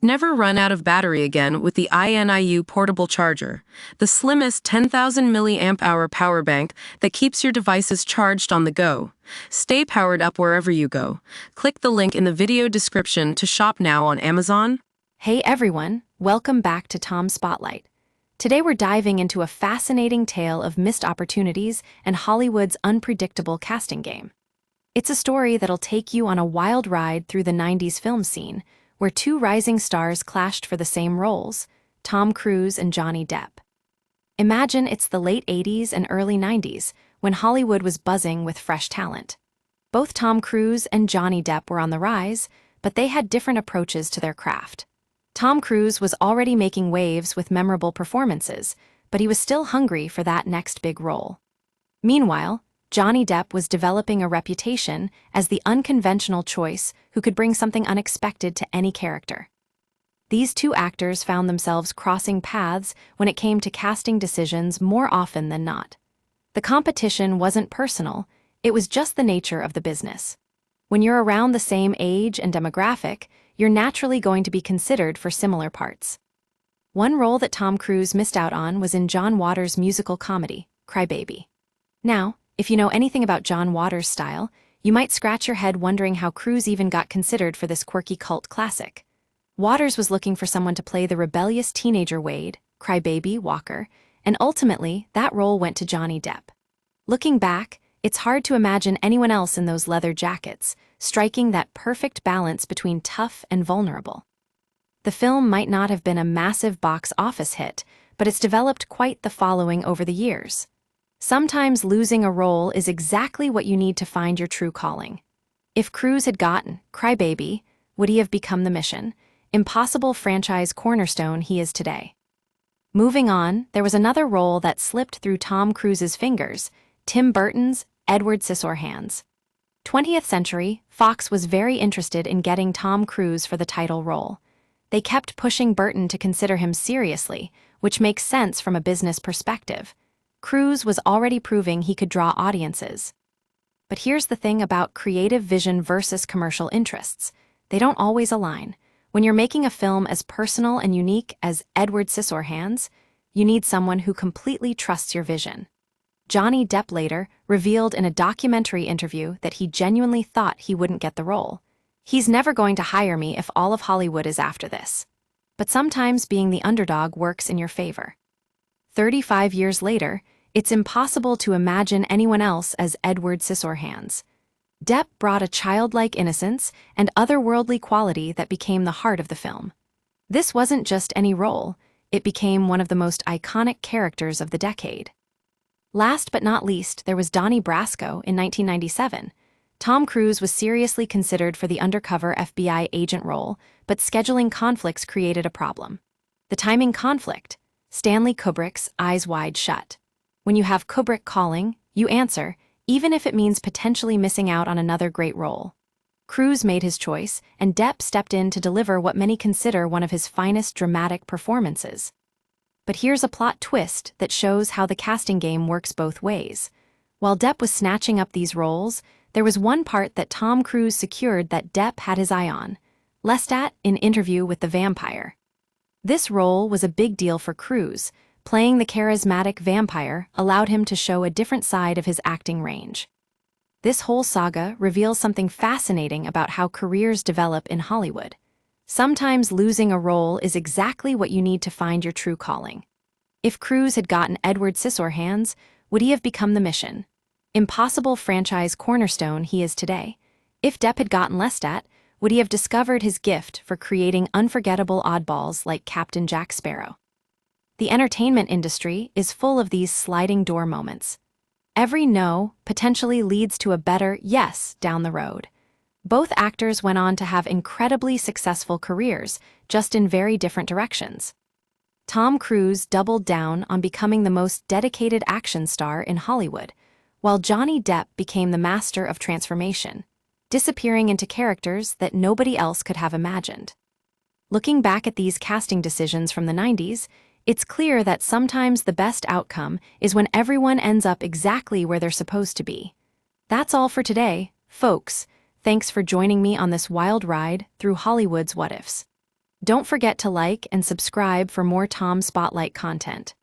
Never run out of battery again with the INIU portable charger, the slimmest 10,000 milliamp hour power bank that keeps your devices charged on the go. Stay powered up wherever you go. Click the link in the video description to shop now on Amazon. Hey everyone, welcome back to Tom Spotlight. Today we're diving into a fascinating tale of missed opportunities and Hollywood's unpredictable casting game. It's a story that'll take you on a wild ride through the 90s film scene, where two rising stars clashed for the same roles, Tom Cruise and Johnny Depp. Imagine it's the late 80s and early 90s, when Hollywood was buzzing with fresh talent. Both Tom Cruise and Johnny Depp were on the rise, but they had different approaches to their craft. Tom Cruise was already making waves with memorable performances, but he was still hungry for that next big role. Meanwhile, Johnny Depp was developing a reputation as the unconventional choice who could bring something unexpected to any character. These two actors found themselves crossing paths when it came to casting decisions more often than not. The competition wasn't personal, it was just the nature of the business. When you're around the same age and demographic, you're naturally going to be considered for similar parts. One role that Tom Cruise missed out on was in John Waters' musical comedy, Cry Baby. Now, if you know anything about John Waters' style, you might scratch your head wondering how Cruise even got considered for this quirky cult classic. Waters was looking for someone to play the rebellious teenager Wade, Crybaby Walker, and ultimately, that role went to Johnny Depp. Looking back, it's hard to imagine anyone else in those leather jackets, striking that perfect balance between tough and vulnerable. The film might not have been a massive box office hit, but it's developed quite the following over the years. Sometimes losing a role is exactly what you need to find your true calling. If Cruise had gotten Crybaby, would he have become the Mission Impossible franchise cornerstone he is today? Moving on, there was another role that slipped through Tom Cruise's fingers, Tim Burton's Edward Scissorhands. 20th Century Fox was very interested in getting Tom Cruise for the title role. They kept pushing Burton to consider him seriously, which makes sense from a business perspective. Cruise was already proving he could draw audiences. But here's the thing about creative vision versus commercial interests. They don't always align. When you're making a film as personal and unique as Edward Scissorhands, you need someone who completely trusts your vision. Johnny Depp later revealed in a documentary interview that he genuinely thought he wouldn't get the role. He's never going to hire me if all of Hollywood is after this. But sometimes being the underdog works in your favor. 35 years later, it's impossible to imagine anyone else as Edward Scissorhands. Depp brought a childlike innocence and otherworldly quality that became the heart of the film. This wasn't just any role, it became one of the most iconic characters of the decade. Last but not least, there was Donnie Brasco in 1997. Tom Cruise was seriously considered for the undercover FBI agent role, but scheduling conflicts created a problem. The timing conflict: Stanley Kubrick's Eyes Wide Shut. When you have Kubrick calling, you answer, even if it means potentially missing out on another great role. Cruise made his choice, and Depp stepped in to deliver what many consider one of his finest dramatic performances. But here's a plot twist that shows how the casting game works both ways. While Depp was snatching up these roles, there was one part that Tom Cruise secured that Depp had his eye on: Lestat in Interview with the Vampire. This role was a big deal for Cruise. Playing the charismatic vampire allowed him to show a different side of his acting range. This whole saga reveals something fascinating about how careers develop in Hollywood. Sometimes losing a role is exactly what you need to find your true calling. If Cruise had gotten Edward Scissorhands, would he have become the Mission Impossible franchise cornerstone he is today? If Depp had gotten Lestat, would he have discovered his gift for creating unforgettable oddballs like Captain Jack Sparrow? The entertainment industry is full of these sliding door moments. Every no potentially leads to a better yes down the road. Both actors went on to have incredibly successful careers, just in very different directions. Tom Cruise doubled down on becoming the most dedicated action star in Hollywood, while Johnny Depp became the master of transformation, disappearing into characters that nobody else could have imagined. Looking back at these casting decisions from the 90s, it's clear that sometimes the best outcome is when everyone ends up exactly where they're supposed to be. That's all for today, folks. Thanks for joining me on this wild ride through Hollywood's what-ifs. Don't forget to like and subscribe for more Tom Spotlight content.